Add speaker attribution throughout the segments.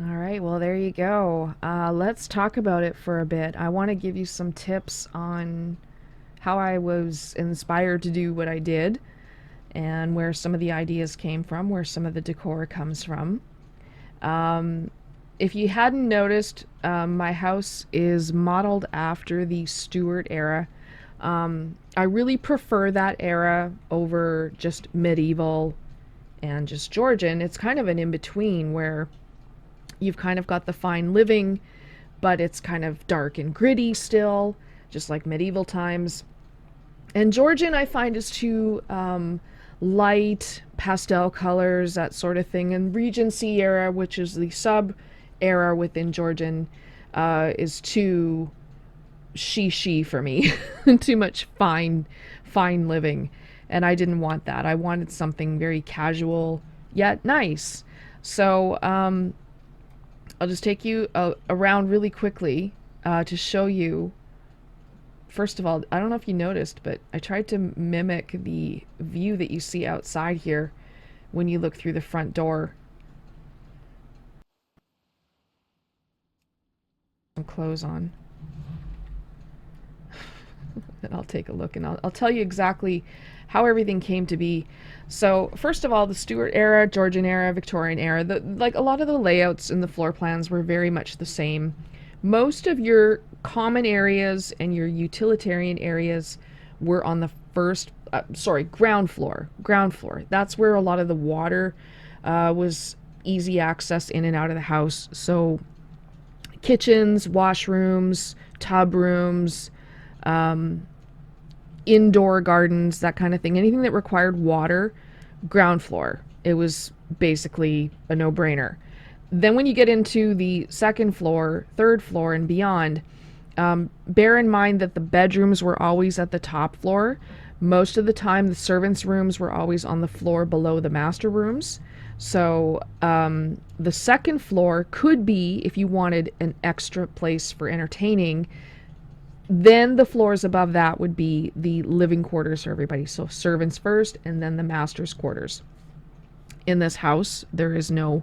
Speaker 1: All right, well, there you go. Let's talk about it for a bit. I want to give you some tips on how I was inspired to do what I did and where some of the ideas came from, where some of the decor comes from. Um, if you hadn't noticed, my house is modeled after the Stuart era. I really prefer that era over just medieval and just Georgian. It's kind of an in between where you've kind of got the fine living, but it's kind of dark and gritty still, just like medieval times. And Georgian, I find, is too light, pastel colors, that sort of thing. And Regency era, which is the sub era within Georgian, is too she for me. Too much fine living. And I didn't want that. I wanted something very casual yet nice. So I'll just take you around really quickly to show you. First of all, I don't know if you noticed, but I tried to mimic the view that you see outside here when you look through the front door. Some clothes on. And I'll take a look and I'll tell you exactly how everything came to be. So, first of all, the Stuart era, Georgian era, Victorian era, like a lot of the layouts in the floor plans were very much the same. Most of your common areas and your utilitarian areas were on the ground floor. Ground floor. That's where a lot of the water was easy access in and out of the house. So, kitchens, washrooms, tub rooms, um, indoor gardens, that kind of thing. Anything that required water, ground floor. It was basically a no-brainer. Then when you get into the second floor, third floor, and beyond, bear in mind that the bedrooms were always at the top floor. Most of the time, the servants' rooms were always on the floor below the master rooms. So the second floor could be, if you wanted an extra place for entertaining, then the floors above that would be the living quarters for everybody. So servants first and then the master's quarters. In this house, there is no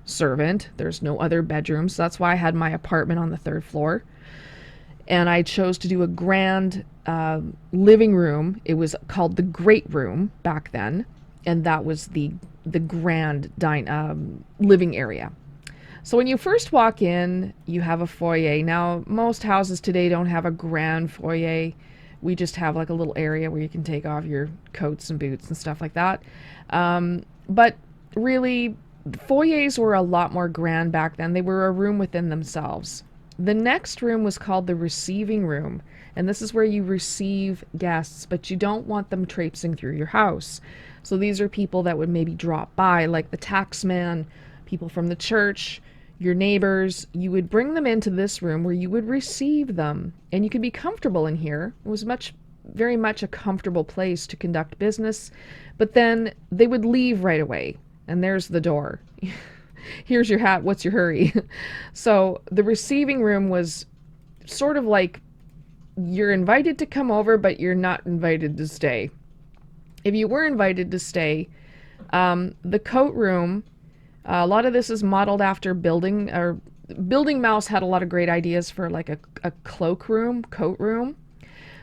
Speaker 1: servant. There's no other bedrooms. That's why I had my apartment on the third floor. And I chose to do a grand living room. It was called the Great Room back then. And that was the grand living area. So when you first walk in, you have a foyer. Now, most houses today don't have a grand foyer. We just have like a little area where you can take off your coats and boots and stuff like that. But really, foyers were a lot more grand back then. They were a room within themselves. The next room was called the receiving room. And this is where you receive guests, but you don't want them traipsing through your house. So these are people that would maybe drop by, like the taxman, people from the church, your neighbors. You would bring them into this room where you would receive them, and you could be comfortable in here. It was very much a comfortable place to conduct business, but then they would leave right away, and there's the door. Here's your hat, what's your hurry? So the receiving room was sort of like you're invited to come over, but you're not invited to stay. If you were invited to stay, the coat room, a lot of this is modeled after Building Mouse had a lot of great ideas for like a cloak room, coat room.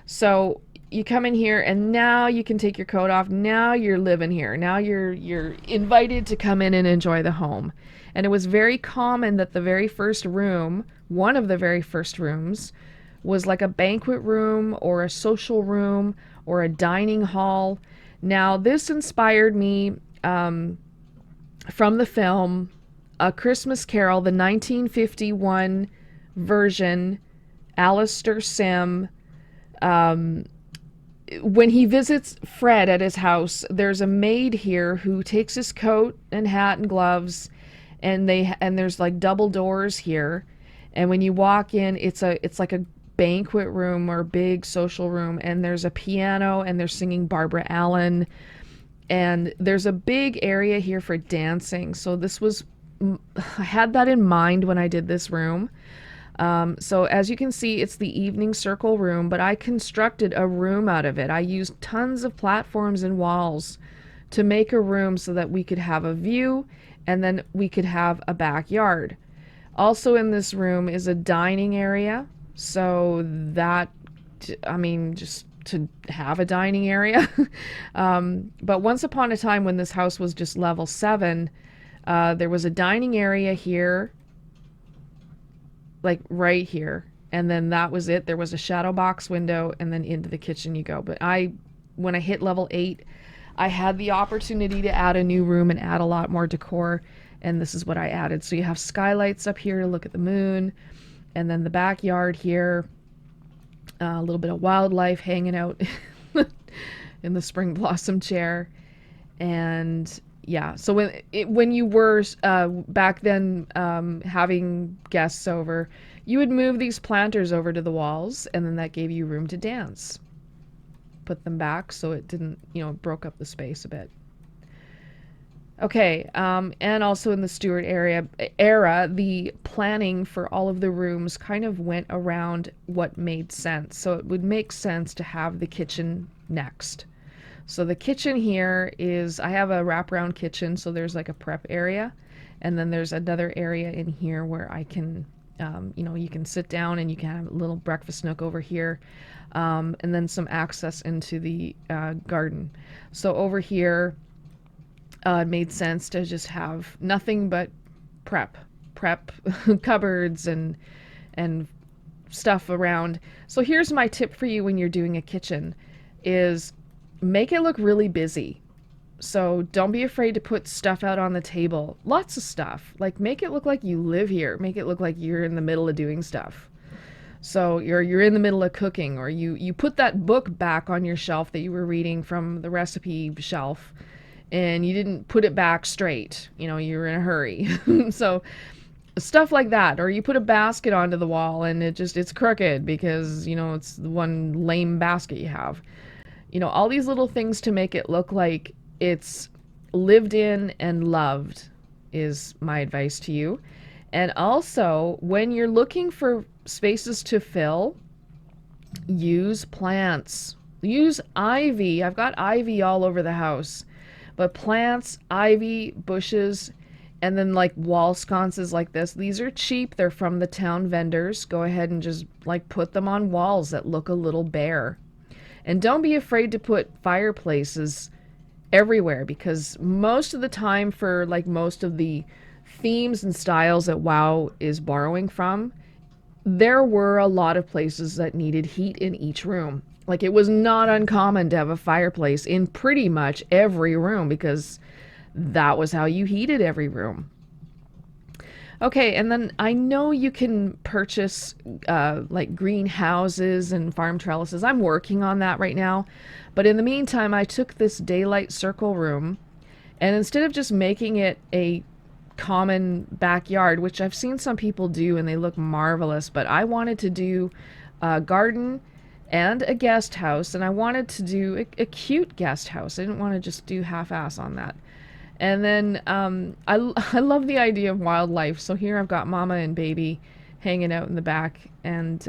Speaker 1: So you come in here and now you can take your coat off. Now you're living here. Now you're invited to come in and enjoy the home. And it was very common that the very first room, one of the very first rooms, was like a banquet room or a social room or a dining hall. Now this inspired me from the film A Christmas Carol, the 1951 version. Alistair Sim, when he visits Fred at his house, there's a maid here who takes his coat and hat and gloves, and there's like double doors here, and when you walk in, it's like a banquet room or big social room, and there's a piano and they're singing Barbara Allen, and there's a big area here for dancing. So I had that in mind when I did this room. So as you can see, it's the evening circle room, but I constructed a room out of it. I used tons of platforms and walls to make a room so that we could have a view and then we could have a backyard. Also in this room is a dining area. So that, I mean, just to have a dining area. But once upon a time when this house was just level 7, there was a dining area here, like right here. And then that was it. There was a shadow box window, and then into the kitchen you go. But when I hit level 8, I had the opportunity to add a new room and add a lot more decor, and this is what I added. So you have skylights up here to look at the moon, and then the backyard here, a little bit of wildlife hanging out in the spring blossom chair. And yeah, so when you were back then having guests over, you would move these planters over to the walls, and then that gave you room to dance. Put them back so it didn't, broke up the space a bit. Okay, and also in the Stuart era, the planning for all of the rooms kind of went around what made sense. So it would make sense to have the kitchen next. So the kitchen here is, I have a wraparound kitchen, so there's like a prep area, and then there's another area in here where I can, you can sit down and you can have a little breakfast nook over here, and then some access into the garden. So over here, it made sense to just have nothing but prep cupboards and stuff around. So here's my tip for you when you're doing a kitchen is make it look really busy. So don't be afraid to put stuff out on the table. Lots of stuff. Like make it look like you live here. Make it look like you're in the middle of doing stuff. So you're in the middle of cooking, or you put that book back on your shelf that you were reading from the recipe shelf, and you didn't put it back straight. You were in a hurry. So stuff like that. Or you put a basket onto the wall and it's crooked because, it's the one lame basket you have. All these little things to make it look like it's lived in and loved is my advice to you. And also, when you're looking for spaces to fill, use plants. Use ivy. I've got ivy all over the house. But plants, ivy, bushes, and then like wall sconces like this. These are cheap. They're from the town vendors. Go ahead and just put them on walls that look a little bare. And don't be afraid to put fireplaces everywhere, because most of the time for most of the themes and styles that WoW is borrowing from, there were a lot of places that needed heat in each room. It was not uncommon to have a fireplace in pretty much every room because that was how you heated every room. Okay, and then I know you can purchase greenhouses and farm trellises. I'm working on that right now. But in the meantime, I took this daylight circle room, and instead of just making it a common backyard, which I've seen some people do and they look marvelous, but I wanted to do a garden and a guest house, and I wanted to do a cute guest house. I didn't want to just do half-ass on that. And then I love the idea of wildlife. So here I've got Mama and Baby hanging out in the back, and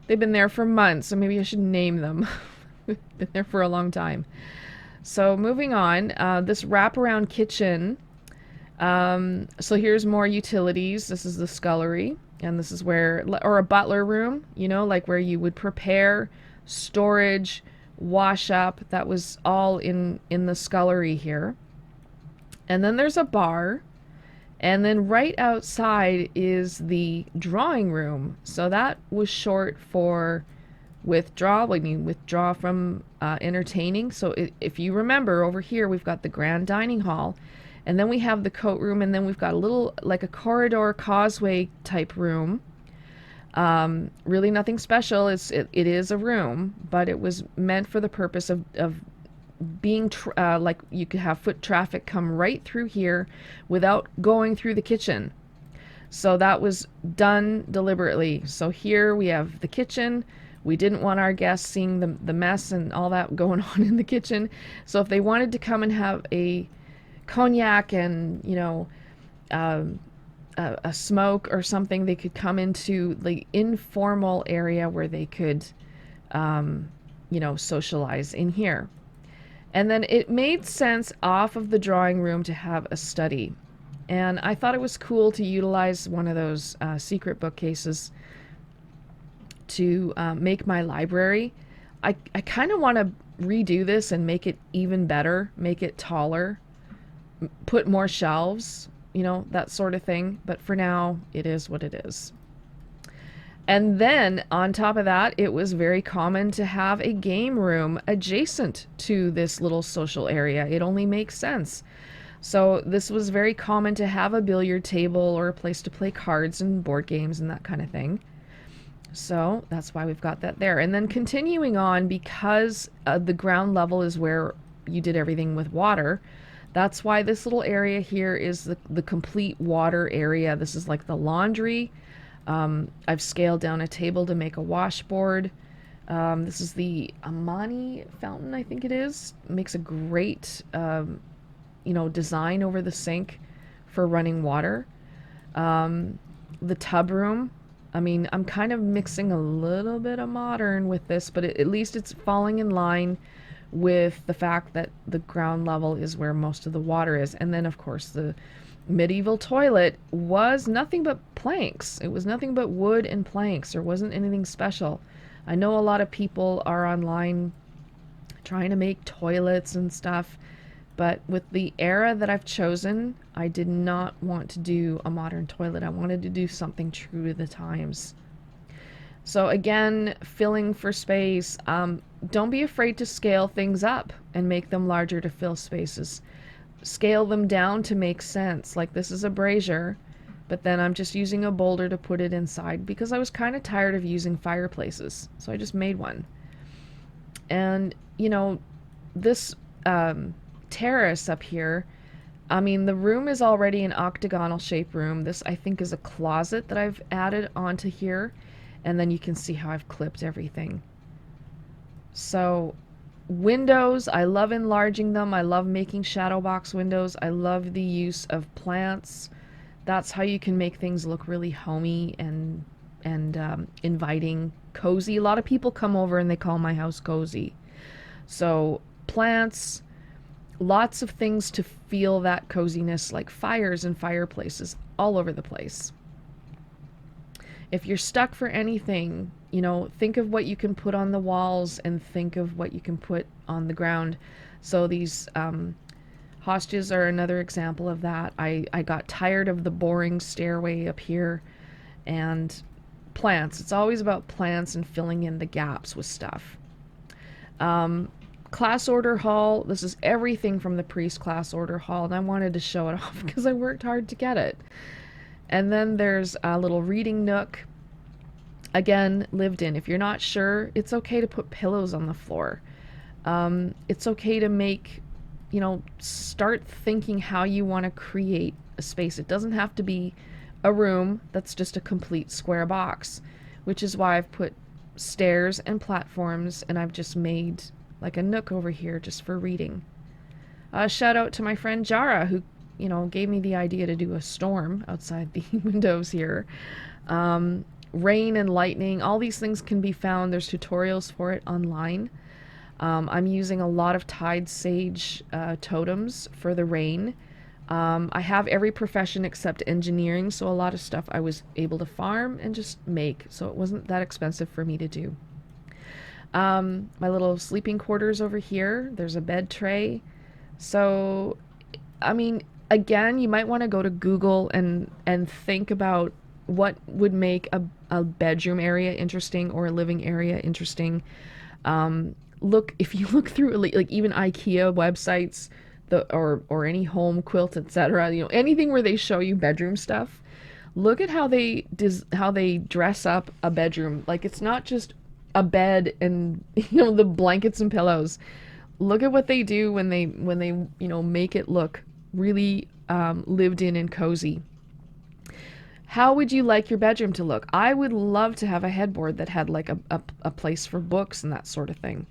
Speaker 1: they've been there for months, so maybe I should name them. Been there for a long time. So moving on, this wraparound kitchen. So here's more utilities. This is the scullery, and this is where, or a butler room, where you would prepare, storage, wash up. That was all in the scullery here. And then there's a bar, and then right outside is the drawing room. So that was short for withdraw from entertaining. So if you remember, over here we've got the grand dining hall, and then we have the coat room, and then we've got a little, like a corridor causeway type room. Really nothing special. It is a room, but it was meant for the purpose of being you could have foot traffic come right through here without going through the kitchen. So that was done deliberately. So here we have the kitchen. We didn't want our guests seeing the mess and all that going on in the kitchen. So if they wanted to come and have a cognac and a smoke or something, they could come into the informal area where they could socialize in here. And then it made sense off of the drawing room to have a study. And I thought it was cool to utilize one of those secret bookcases to make my library. I kind of want to redo this and make it even better, make it taller, put more shelves, that sort of thing. But for now, it is what it is. And then on top of that, it was very common to have a game room adjacent to this little social area. It only makes sense. So this was very common to have a billiard table or a place to play cards and board games and that kind of thing. So that's why we've got that there. And then continuing on, because the ground level is where you did everything with water, that's why this little area here is the complete water area. This is like the laundry. I've scaled down a table to make a washboard. This is the Amani fountain, I think it is. It makes a great, design over the sink for running water. The tub room. I mean, I'm kind of mixing a little bit of modern with this, but at least it's falling in line with the fact that the ground level is where most of the water is. And then, of course, the medieval toilet was nothing but planks. It was nothing but wood and planks. There wasn't anything special. I know a lot of people are online trying to make toilets and stuff, but with the era that I've chosen, I did not want to do a modern toilet. I wanted to do something true to the times. So again, filling for space. Don't be afraid to scale things up and make them larger to fill spaces. Scale them down to make sense. Like this is a brazier, but then I'm just using a boulder to put it inside because I was kind of tired of using fireplaces. So I just made one. And, this terrace up here, I mean, the room is already an octagonal shape room. This, I think, is a closet that I've added onto here. And then you can see how I've clipped everything. So windows, I love enlarging them. I love making shadow box windows. I love the use of plants. That's how you can make things look really homey and inviting, cozy. A lot of people come over and they call my house cozy. So plants, lots of things to feel that coziness, like fires and fireplaces all over the place. If you're stuck for anything, think of what you can put on the walls and think of what you can put on the ground. So these hostages are another example of that. I got tired of the boring stairway up here, and plants. It's always about plants and filling in the gaps with stuff. Class order hall. This is everything from the priest class order hall, and I wanted to show it off because I worked hard to get it. And then there's a little reading nook. Again, lived in. If you're not sure, it's okay to put pillows on the floor. It's okay to make, start thinking how you want to create a space. It doesn't have to be a room that's just a complete square box, which is why I've put stairs and platforms, and I've just made like a nook over here just for reading. Shout out to my friend Jara, who gave me the idea to do a storm outside the windows here. Rain and lightning, all these things can be found. There's tutorials for it online. I'm using a lot of tide sage totems for the rain. I have every profession except engineering, so a lot of stuff I was able to farm and just make, so it wasn't that expensive for me to do. My little sleeping quarters over here. There's a bed tray. So, I mean, again, you might want to go to Google and think about what would make a bedroom area interesting or a living area interesting. If you look through like even IKEA websites, or any home quilt, etc. Anything where they show you bedroom stuff. Look at how they dress up a bedroom. Like it's not just a bed and the blankets and pillows. Look at what they do when they make it look really lived in and cozy. How would you like your bedroom to look? I would love to have a headboard that had like a place for books and that sort of thing.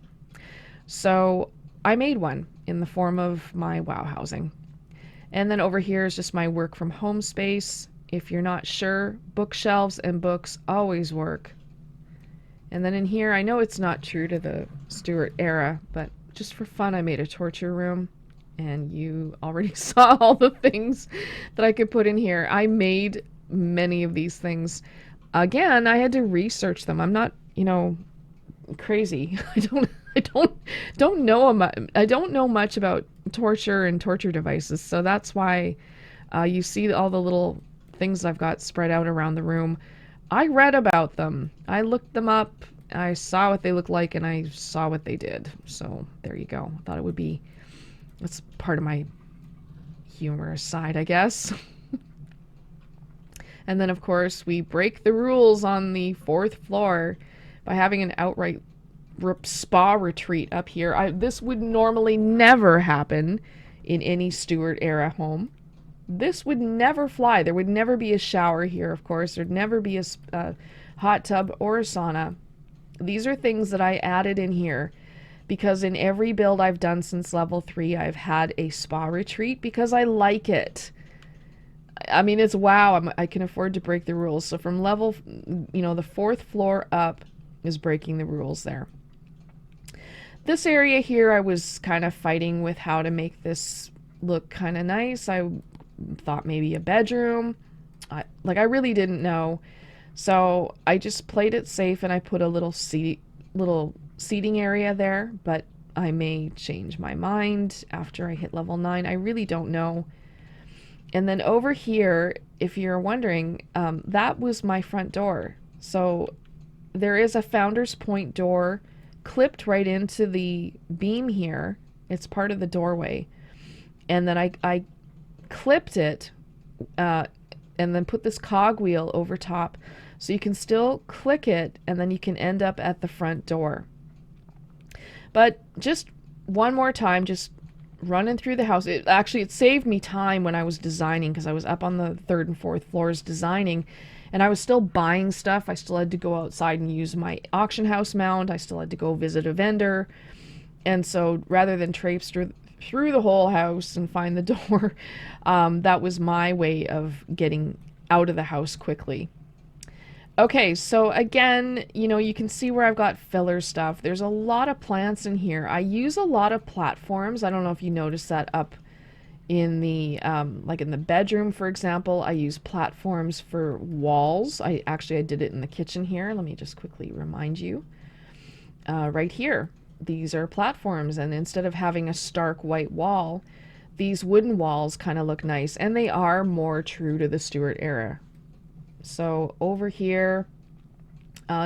Speaker 1: So I made one in the form of my WoW housing. And then over here is just my work from home space. If you're not sure, bookshelves and books always work. And then in here, I know it's not true to the Stuart era, but just for fun, I made a torture room. and you already saw all the things that I could put in here. I made many of these things. Again, I had to research them. I'm not, crazy. I don't know I don't know much about torture and torture devices, so that's why you see all the little things I've got spread out around the room. I read about them. I looked them up. I saw what they looked like, and I saw what they did. So there you go. I thought it would be, that's part of my humorous side, I guess. And then, of course, we break the rules on the fourth floor by having an outright spa retreat up here. This would normally never happen in any Stuart era home. This would never fly. There would never be a shower here, of course. There'd never be a hot tub or a sauna. These are things that I added in here because in every build I've done since level 3, I've had a spa retreat because I like it. I mean, it's wow. I can afford to break the rules. So from level, the fourth floor up is breaking the rules there. This area here, I was kind of fighting with how to make this look kind of nice. I thought maybe a bedroom. I really didn't know. So I just played it safe and I put a little seating area there, but I may change my mind after I hit level 9. I really don't know. And then over here, if you're wondering, that was my front door. So there is a Founder's Point door clipped right into the beam here. It's part of the doorway. And then I clipped it and then put this cogwheel over top. So you can still click it and then you can end up at the front door. But just one more time, just running through the house. It saved me time when I was designing because I was up on the 3rd and 4th floors designing and I was still buying stuff. I still had to go outside and use my auction house mount. I still had to go visit a vendor. And so rather than traipse through the whole house and find the door, that was my way of getting out of the house quickly. Okay, so again, you can see where I've got filler stuff. There's a lot of plants in here. I use a lot of platforms. I don't know if you noticed that up in the, like in the bedroom, for example. I use platforms for walls. I did it in the kitchen here. Let me just quickly remind you. Right here, these are platforms, and instead of having a stark white wall, these wooden walls kind of look nice, and they are more true to the Stuart era. So over here,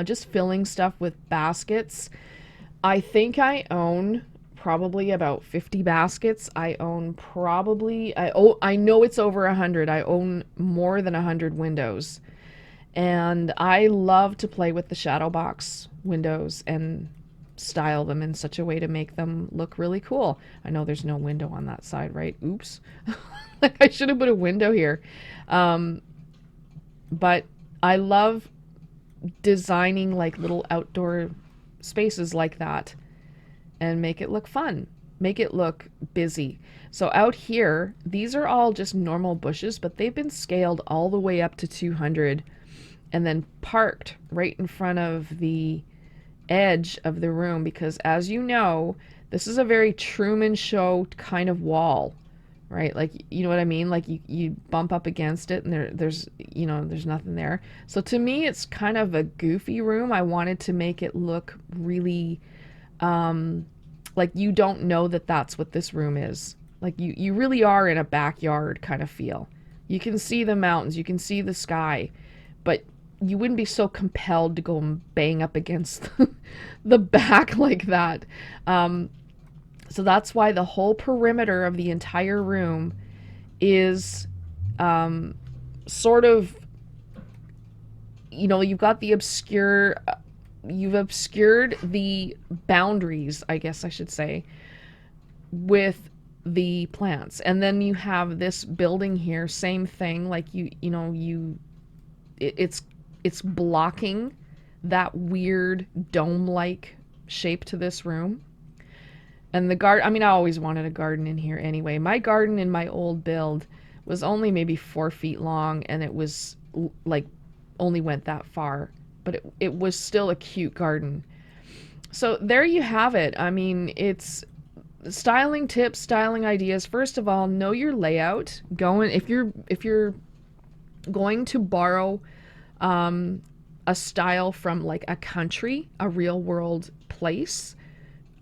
Speaker 1: just filling stuff with baskets. I think I own probably about 50 baskets. I own probably, I know it's over 100. I own more than 100 windows. And I love to play with the shadow box windows and style them in such a way to make them look really cool. I know there's no window on that side, right? Oops. I should have put a window here. But I love designing like little outdoor spaces like that and make it look fun, make it look busy. So out here, these are all just normal bushes, but they've been scaled all the way up to 200 and then parked right in front of the edge of the room because, as you know, this is a very Truman Show kind of wall. Right? Like, you know what I mean? Like you bump up against it and there's nothing there. So to me, it's kind of a goofy room. I wanted to make it look really, like you don't know that that's what this room is. Like you really are in a backyard kind of feel. You can see the mountains, you can see the sky, but you wouldn't be so compelled to go and bang up against the back like that. So that's why the whole perimeter of the entire room is sort of, you've got the you've obscured the boundaries, I guess I should say, with the plants. And then you have this building here, same thing, like it's blocking that weird dome-like shape to this room. And the garden, I mean, I always wanted a garden in here anyway. My garden in my old build was only maybe 4 feet long, and it was like only went that far, but it was still a cute garden. So there you have it. I mean, it's styling tips, styling ideas. First of all, know your layout. Go in if you're going to borrow a style from like a country, a real world place,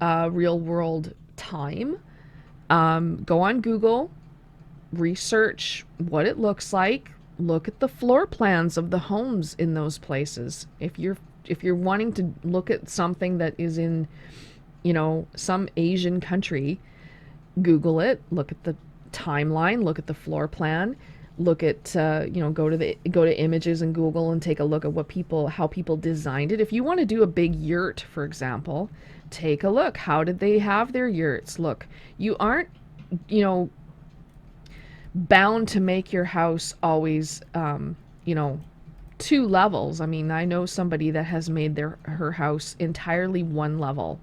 Speaker 1: a real world time. Go on Google, research what it looks like, look at the floor plans of the homes in those places. If you're wanting to look at something that is in, some Asian country, Google it, look at the timeline, look at the floor plan, look at go to images in Google and take a look at how people designed it. If you want to do a big yurt, for example, take a look. How did they have their yurts? Look, you aren't, you know, bound to make your house always, two levels. I mean, I know somebody that has made her house entirely one level,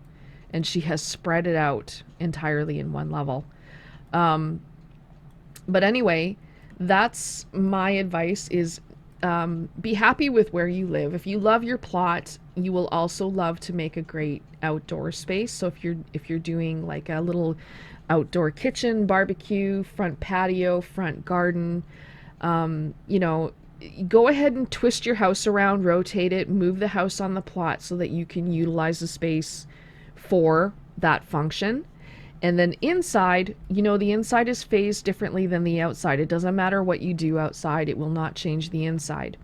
Speaker 1: and she has spread it out entirely in one level. Um, but anyway, that's my advice: is be happy with where you live. If you love your plot, you will also love to make a great outdoor space. So if you're doing like a little outdoor kitchen, barbecue, front patio, front garden, um, you know, go ahead and twist your house around, rotate it, move the house on the plot so that you can utilize the space for that function. And then inside, the inside is phased differently than the outside. It doesn't matter what you do outside, it will not change the inside.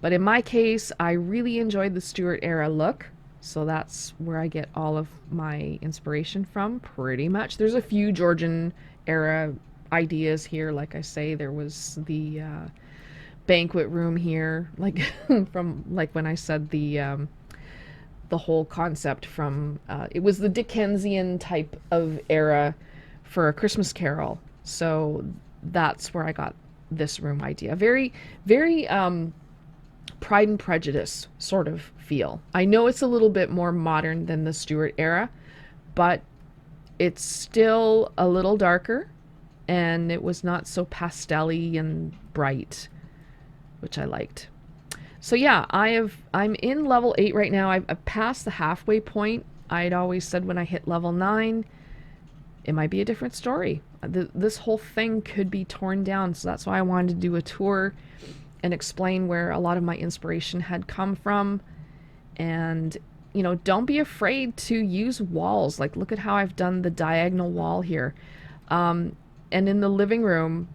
Speaker 1: But in my case, I really enjoyed the Stuart era look. So that's where I get all of my inspiration from, pretty much. There's a few Georgian era ideas here. Like I say, there was the banquet room here, like from like when I said the whole concept from it was the Dickensian type of era for A Christmas Carol. So that's where I got this room idea. Very, very Pride and Prejudice sort of feel. I know it's a little bit more modern than the Stuart era, but it's still a little darker, and it was not so pastel-y and bright, which I liked. So yeah, I'm in level 8 right now. I've passed the halfway point. I'd always said when I hit level 9, it might be a different story. This whole thing could be torn down, so that's why I wanted to do a tour and explain where a lot of my inspiration had come from. And, don't be afraid to use walls. Like, look at how I've done the diagonal wall here. And in the living room,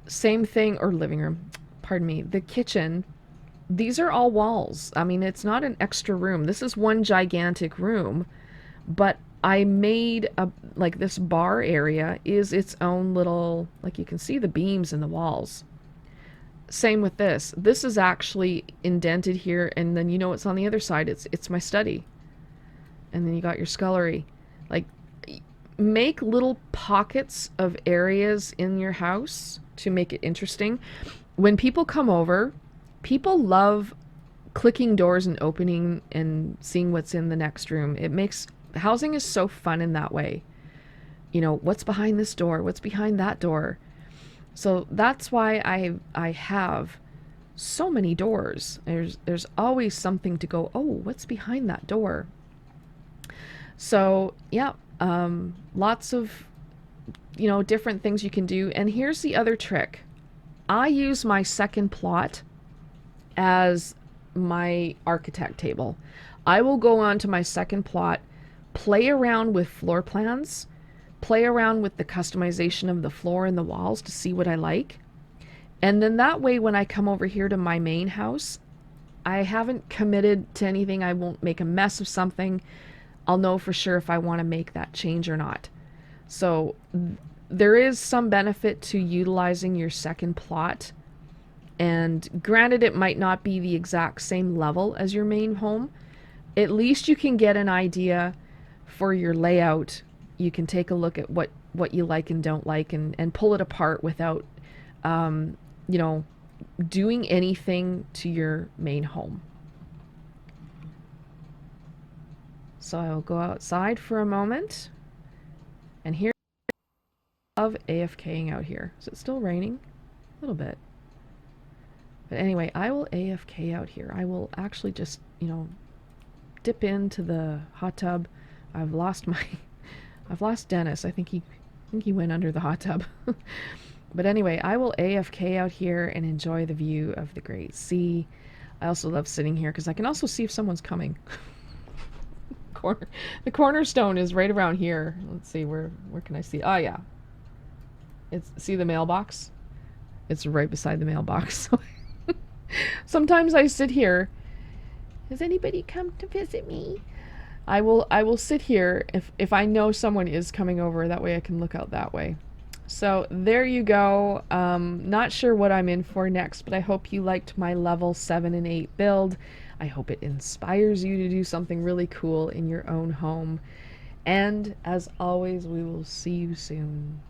Speaker 1: same thing, or living room, pardon me, the kitchen, these are all walls. I mean, it's not an extra room. This is one gigantic room, but I made like this bar area is its own little, like you can see the beams in the walls. Same with this. This is actually indented here, and then what's on the other side? It's my study. And then you got your scullery. Like, make little pockets of areas in your house to make it interesting. When people come over, people love clicking doors and opening and seeing what's in the next room. It makes housing is so fun in that way. What's behind this door? What's behind that door? So that's why I have so many doors. There's always something to go, oh, what's behind that door? So yeah, lots of different things you can do. And here's the other trick. I use my second plot as my architect table. I will go on to my second plot, play around with floor plans, play around with the customization of the floor and the walls to see what I like. And then that way, when I come over here to my main house, I haven't committed to anything. I won't make a mess of something. I'll know for sure if I want to make that change or not. So there is some benefit to utilizing your second plot. And granted, it might not be the exact same level as your main home. At least you can get an idea for your layout. You can take a look at what you like and don't like, and pull it apart without, doing anything to your main home. So I will go outside for a moment. And here, I love AFKing out here. Is it still raining? A little bit. But anyway, I will AFK out here. I will actually just, dip into the hot tub. I've lost my I've lost Dennis. I think he went under the hot tub. But anyway, I will AFK out here and enjoy the view of the Great Sea. I also love sitting here because I can also see if someone's coming. Corner, the cornerstone is right around here. Let's see, where can I see? Oh yeah, see the mailbox. It's right beside the mailbox. Sometimes I sit here. Has anybody come to visit me? I will sit here if I know someone is coming over. That way I can look out that way. So there you go. Not sure what I'm in for next, but I hope you liked my level 7 and 8 build. I hope it inspires you to do something really cool in your own home. And as always, we will see you soon.